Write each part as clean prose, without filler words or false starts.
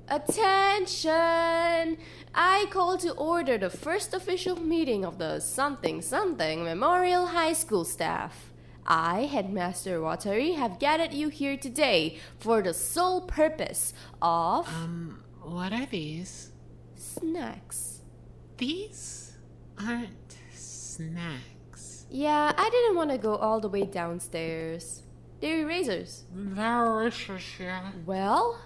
Attention! I call to order the first official meeting of the something Memorial High School staff. I, Headmaster Watari, have gathered you here today for the sole purpose of... What are these? snacks. These aren't snacks. Yeah, I didn't want to go all the way downstairs. They're erasers. They're delicious, yeah. Well,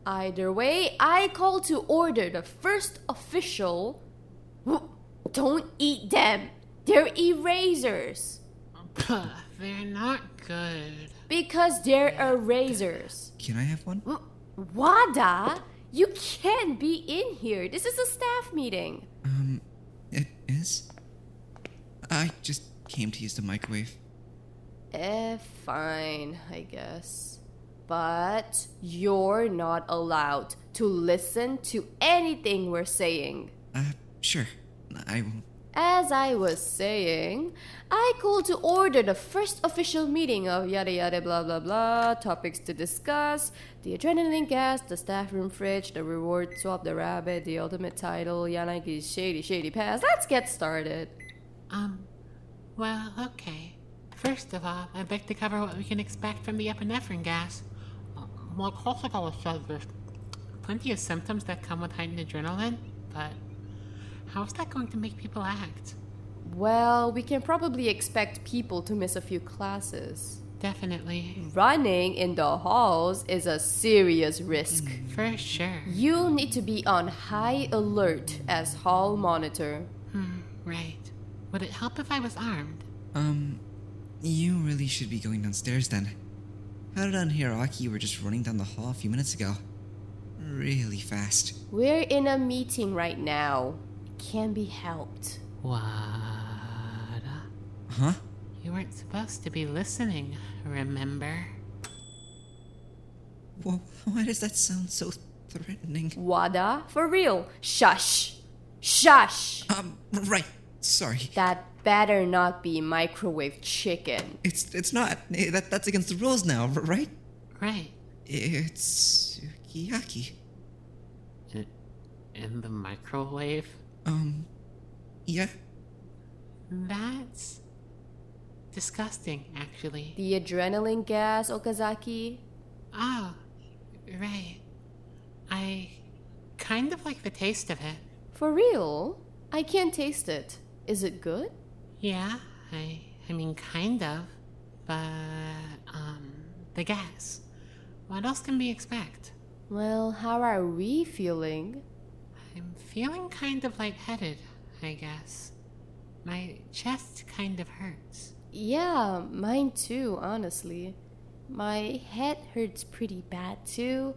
either way, I call to order the first official... Don't eat them! They're erasers! They're not good. Because they're erasers. Can I have one? Wada? You can't be in here. This is a staff meeting. It is? I just came to use the microwave. Fine, I guess. But you're not allowed to listen to anything we're saying. Sure. I won't. As I was saying, I call to order the first official meeting of yada yada blah blah blah, topics to discuss, the adrenaline gas, the staff room fridge, the reward swap, the rabbit, the ultimate title, Yanagi's shady past. Let's get started. Well, okay. First of all, I'd like to cover what we can expect from the epinephrine gas. Well, Kosovo said there's plenty of symptoms that come with heightened adrenaline, but how is that going to make people act? Well, we can probably expect people to miss a few classes. Definitely. Running in the halls is a serious risk. For sure. You'll need to be on high alert as hall monitor. Right. Would it help if I was armed? You really should be going downstairs then. How did on Hiraki you were just running down the hall a few minutes ago? Really fast. We're in a meeting right now. It can't be helped. Wada? Huh? You weren't supposed to be listening, remember? Well, why does that sound so threatening? Wada? For real? Shush! Shush! Right. Sorry. That better not be microwave chicken. It's not. That's against the rules now, right? Right. It's sukiyaki. In the microwave? Yeah. That's disgusting, actually. The adrenaline gas, Okazaki? Oh, right. I kind of like the taste of it. For real? I can't taste it. Is it good? Yeah, I mean, kind of. But, the gas. What else can we expect? Well, how are we feeling? I'm feeling kind of lightheaded, I guess. My chest kind of hurts. Yeah, mine too, honestly. My head hurts pretty bad too.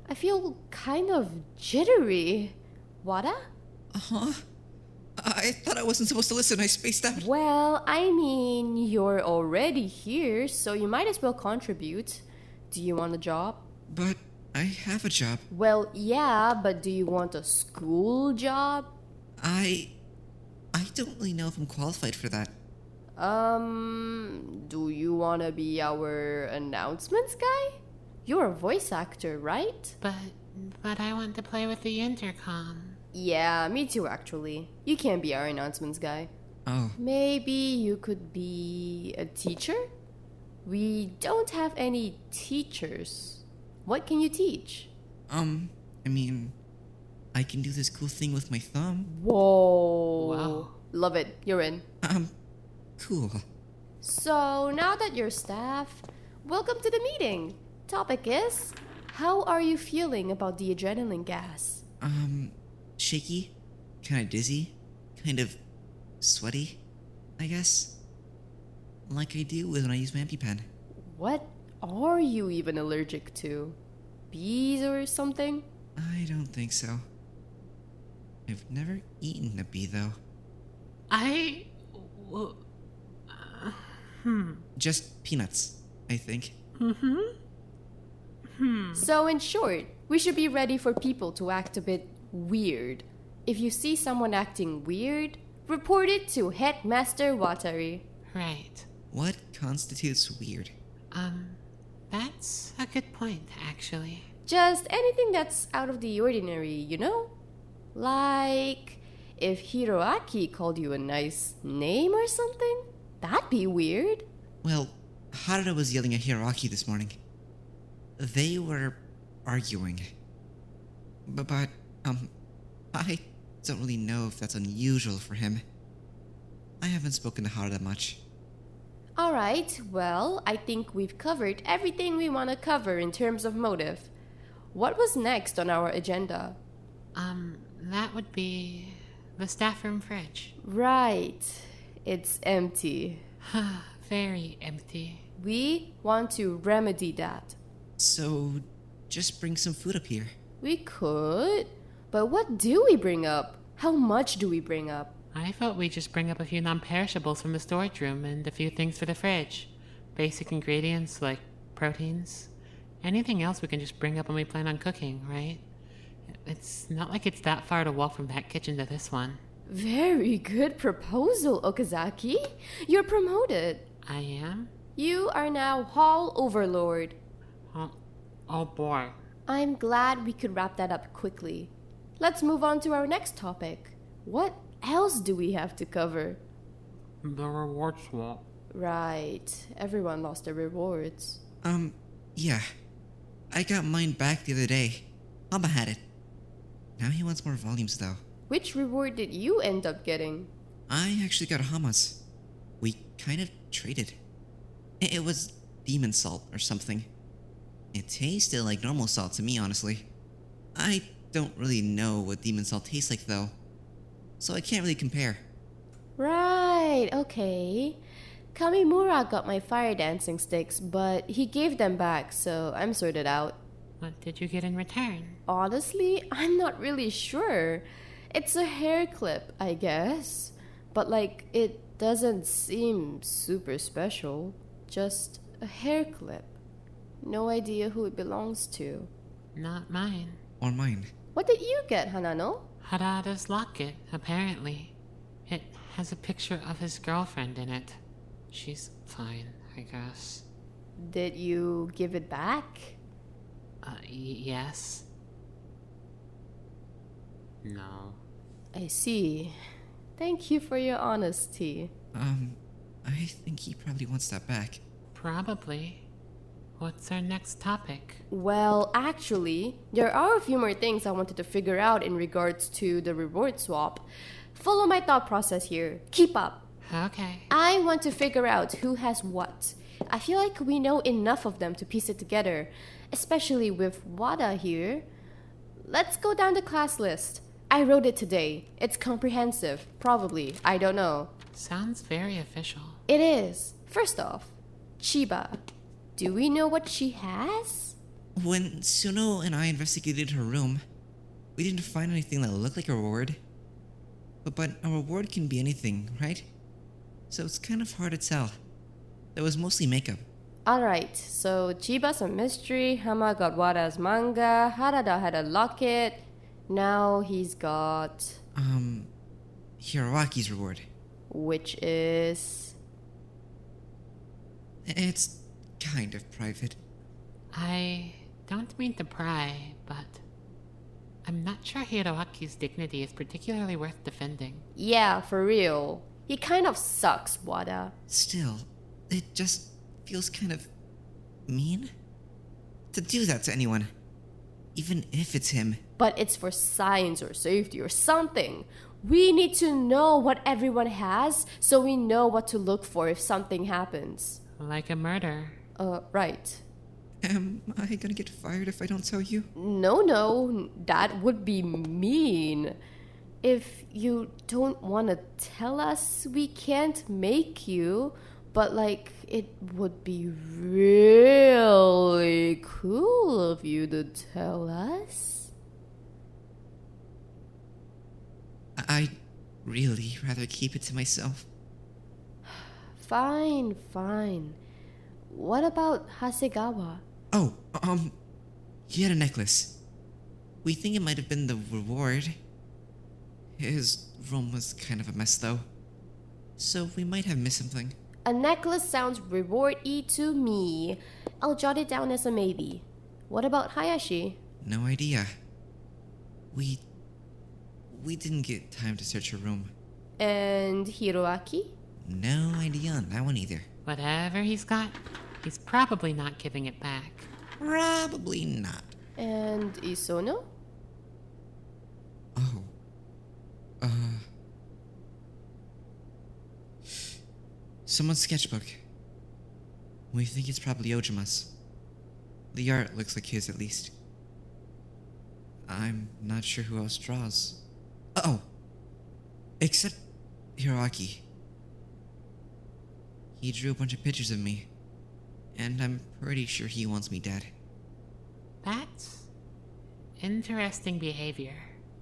I feel kind of jittery. Wada? Huh? I thought I wasn't supposed to listen. I spaced out. Well, I mean, you're already here, so you might as well contribute. Do you want a job? But I have a job. Well, yeah, but do you want a school job? I don't really know if I'm qualified for that. Do you want to be our announcements guy? You're a voice actor, right? But I want to play with the intercom. Yeah, me too, actually. You can't be our announcements guy. Oh. Maybe you could be a teacher? We don't have any teachers. What can you teach? I mean, I can do this cool thing with my thumb. Whoa. Wow. Love it. You're in. Cool. So, now that you're staff, welcome to the meeting. Topic is, how are you feeling about the adrenaline gas? Shaky, kind of dizzy, kind of sweaty, I guess. Like I do when I use my EpiPen. What are you even allergic to? Bees or something? I don't think so. I've never eaten a bee, though. Just peanuts, I think. So in short, we should be ready for people to act a bit weird. If you see someone acting weird, report it to Headmaster Watari. Right. What constitutes weird? That's a good point, actually. Just anything that's out of the ordinary, you know? Like if Hiroaki called you a nice name or something? That'd be weird. Well, Harada was yelling at Hiroaki this morning. They were arguing. But, I don't really know if that's unusual for him. I haven't spoken to Harada much. Alright, well, I think we've covered everything we want to cover in terms of motive. What was next on our agenda? That would be the staff room fridge. Right, it's empty. Very empty. We want to remedy that. So, just bring some food up here. We could, but what do we bring up? How much do we bring up? I thought we'd just bring up a few non-perishables from the storage room and a few things for the fridge. Basic ingredients like proteins. Anything else we can just bring up when we plan on cooking, right? It's not like it's that far to walk from that kitchen to this one. Very good proposal, Okazaki. You're promoted. I am? You are now Hall Overlord. Oh boy. I'm glad we could wrap that up quickly. Let's move on to our next topic. What else do we have to cover? The reward swap. Right, everyone lost their rewards. Yeah. I got mine back the other day. Mama had it. Now he wants more volumes, though. Which reward did you end up getting? I actually got Hama's. We kind of traded. It was demon salt or something. It tasted like normal salt to me, honestly. I don't really know what demon salt tastes like, though. So I can't really compare. Right, okay. Kamimura got my fire dancing sticks, but he gave them back, so I'm sorted out. What did you get in return? Honestly, I'm not really sure. It's a hair clip, I guess. But it doesn't seem super special. Just a hair clip. No idea who it belongs to. Not mine. Or mine. What did you get, Hanano? Harada's locket, apparently. It has a picture of his girlfriend in it. She's fine, I guess. Did you give it back? Yes. No. I see. Thank you for your honesty. I think he probably wants that back. Probably. What's our next topic? Well, actually, there are a few more things I wanted to figure out in regards to the reward swap. Follow my thought process here. Keep up. Okay. I want to figure out who has what. I feel like we know enough of them to piece it together, especially with Wada here. Let's go down the class list. I wrote it today. It's comprehensive. Probably. I don't know. Sounds very official. It is. First off, Chiba. Do we know what she has? When Suno and I investigated her room, we didn't find anything that looked like a reward. But a reward can be anything, right? So it's kind of hard to tell. It was mostly makeup. Alright, so Chiba's a mystery, Hama got Wada's manga, Harada had a locket, now he's got... Hiroaki's reward. Which is... It's kind of private. I don't mean to pry, but I'm not sure Hiroaki's dignity is particularly worth defending. Yeah, for real. He kind of sucks, Wada. Still, it just feels kind of mean to do that to anyone, even if it's him. But it's for science or safety or something. We need to know what everyone has so we know what to look for if something happens. Like a murder. Right. Am I gonna get fired if I don't tell you? No, that would be mean. If you don't want to tell us, we can't make you. But, it would be really cool of you to tell us. I'd really rather keep it to myself. Fine. What about Hasegawa? Oh, he had a necklace. We think it might have been the reward. His room was kind of a mess, though. So we might have missed something. A necklace sounds reward-y to me. I'll jot it down as a maybe. What about Hayashi? No idea. We didn't get time to search her room. And Hiroaki? No idea on that one either. Whatever he's got, he's probably not giving it back. Probably not. And Isono? Oh. Someone's sketchbook. We think it's probably Ojima's. The art looks like his, at least. I'm not sure who else draws. Oh! Except Hiroaki. He drew a bunch of pictures of me. And I'm pretty sure he wants me dead. That's interesting behavior.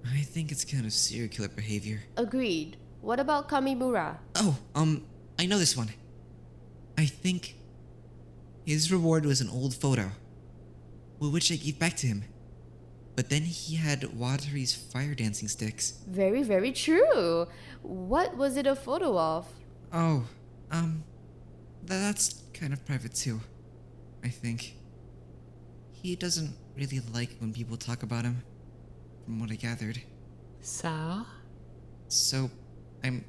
I think it's kind of serial killer behavior. Agreed. What about Kamimura? Oh, I know this one. I think his reward was an old photo, which I gave back to him. But then he had Watari's fire dancing sticks. Very, very true. What was it a photo of? Oh, that's kind of private too, I think. He doesn't really like when people talk about him, from what I gathered. So? So, I'm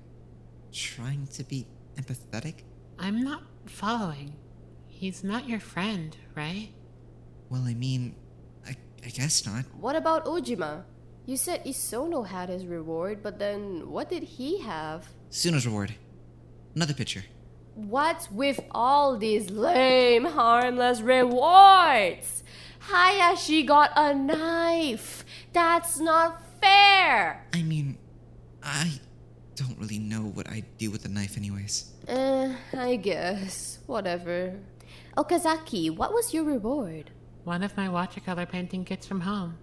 trying to be empathetic? I'm not following. He's not your friend, right? Well, I mean, I guess not. What about Ojima? You said Isono had his reward, but then what did he have? Suno's reward. Another picture. What's with all these lame, harmless rewards? Hayashi got a knife. That's not fair. I mean, I don't really know what I'd do with the knife anyways. I guess. Whatever. Okazaki, what was your reward? One of my watercolor painting kits from home.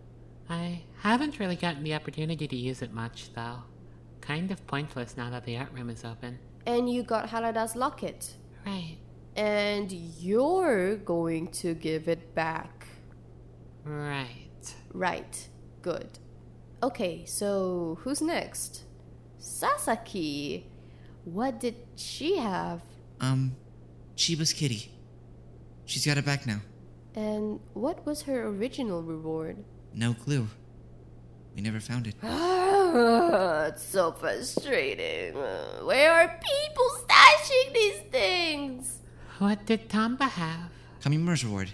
I haven't really gotten the opportunity to use it much, though. Kind of pointless now that the art room is open. And you got Harada's locket. Right. And you're going to give it back. Right. Right. Good. Okay, so who's next? Sasaki. What did she have? Chiba's kitty. She's got it back now. And what was her original reward? No clue. We never found it. It's so frustrating. Where are people stashing these things? What did Tamba have? Kamimura's reward.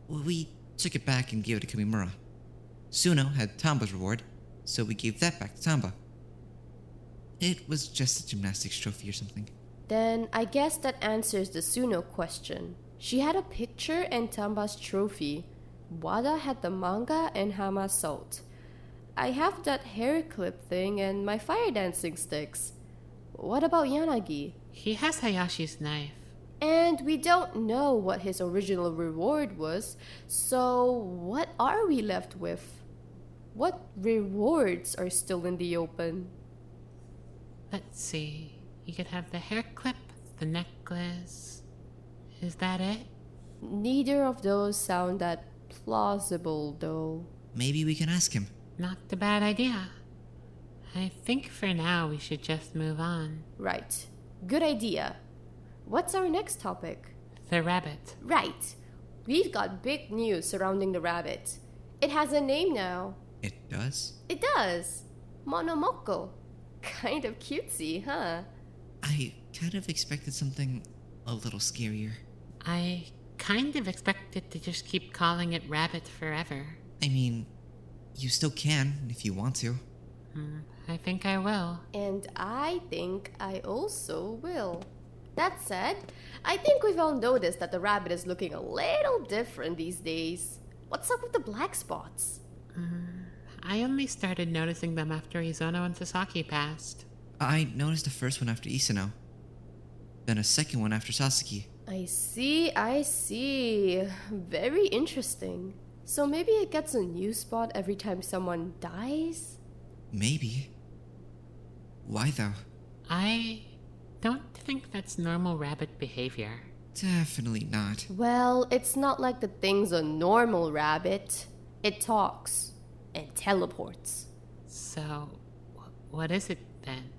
Well, we took it back and gave it to Kamimura. Suno had Tamba's reward, so we gave that back to Tamba. It was just a gymnastics trophy or something. Then I guess that answers the Suno question. She had a picture and Tamba's trophy. Wada had the manga and Hama's salt. I have that hair clip thing and my fire dancing sticks. What about Yanagi? He has Hayashi's knife. And we don't know what his original reward was, so what are we left with? What rewards are still in the open? Let's see. You could have the hair clip, the necklace. Is that it? Neither of those sound that plausible, though. Maybe we can ask him. Not a bad idea. I think for now we should just move on. Right. Good idea. What's our next topic? The rabbit. Right. We've got big news surrounding the rabbit. It has a name now. It does? It does. Monomoko. Kind of cutesy, huh? I kind of expected something a little scarier. I kind of expected to just keep calling it rabbit forever. I mean, you still can if you want to. I think I will. And I think I also will. That said, I think we've all noticed that the rabbit is looking a little different these days. What's up with the black spots? I only started noticing them after Izono and Sasaki passed. I noticed the first one after Isano, then a second one after Sasaki. I see. Very interesting. So maybe it gets a new spot every time someone dies? Maybe. Why though? I don't think that's normal rabbit behavior. Definitely not. Well, it's not like the thing's a normal rabbit. It talks and teleports. So, what is it then?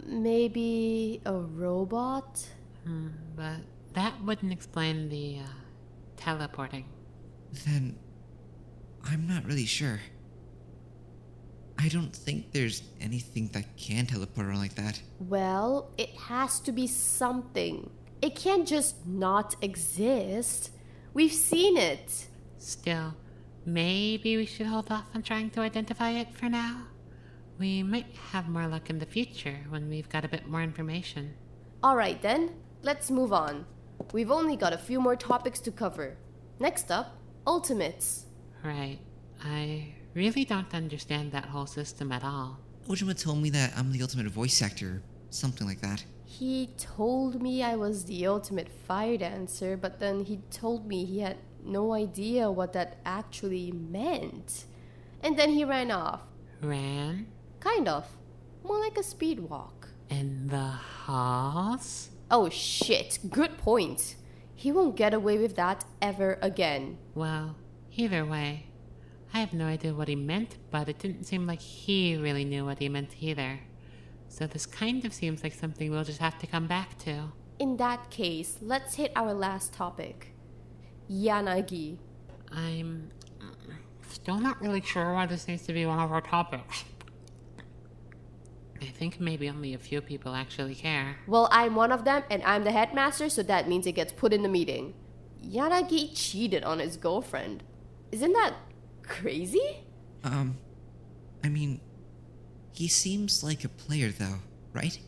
Maybe a robot? But that wouldn't explain the, teleporting. Then I'm not really sure. I don't think there's anything that can teleport around like that. Well, it has to be something. It can't just not exist. We've seen it. Still, maybe we should hold off on trying to identify it for now. We might have more luck in the future when we've got a bit more information. Alright then, let's move on. We've only got a few more topics to cover. Next up, ultimates. Right. I really don't understand that whole system at all. Ojima told me that I'm the ultimate voice actor, something like that. He told me I was the ultimate fire dancer, but then he told me he had no idea what that actually meant. And then he ran off. Ran? Kind of. More like a speed walk. In the halls? Oh shit, good point. He won't get away with that ever again. Well, either way, I have no idea what he meant, but it didn't seem like he really knew what he meant either. So this kind of seems like something we'll just have to come back to. In that case, let's hit our last topic. Yanagi. I'm still not really sure why this needs to be one of our topics. I think maybe only a few people actually care. Well, I'm one of them, and I'm the headmaster, so that means it gets put in the meeting. Yanagi cheated on his girlfriend. Isn't that crazy? I mean, he seems like a player though, right?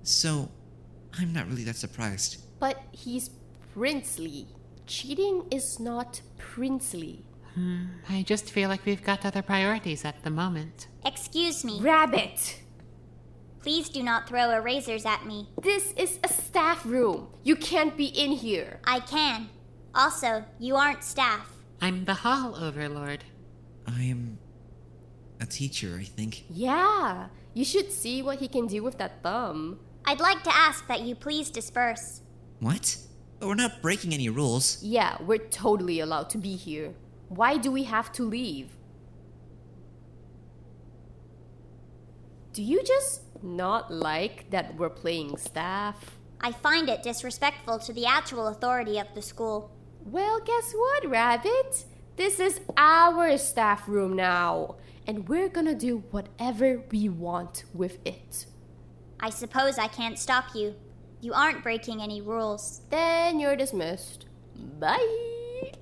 So, I'm not really that surprised. But he's princely. Cheating is not princely. I just feel like we've got other priorities at the moment. Excuse me. Rabbit! Please do not throw erasers at me. This is a staff room. You can't be in here. I can. Also, you aren't staff. I'm the Hall Overlord. I am a teacher, I think. Yeah, you should see what he can do with that thumb. I'd like to ask that you please disperse. What? But we're not breaking any rules. Yeah, we're totally allowed to be here. Why do we have to leave? Do you just not like that we're playing staff? I find it disrespectful to the actual authority of the school. Well, guess what, Rabbit? This is our staff room now, and we're gonna do whatever we want with it. I suppose I can't stop you. You aren't breaking any rules. Then you're dismissed. Bye!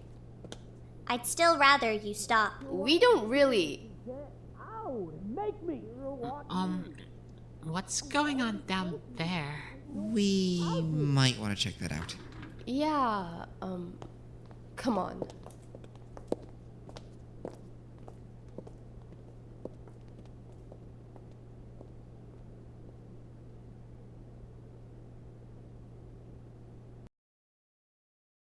I'd still rather you stop. We don't really. What's going on down there? We might want to check that out. Yeah, come on.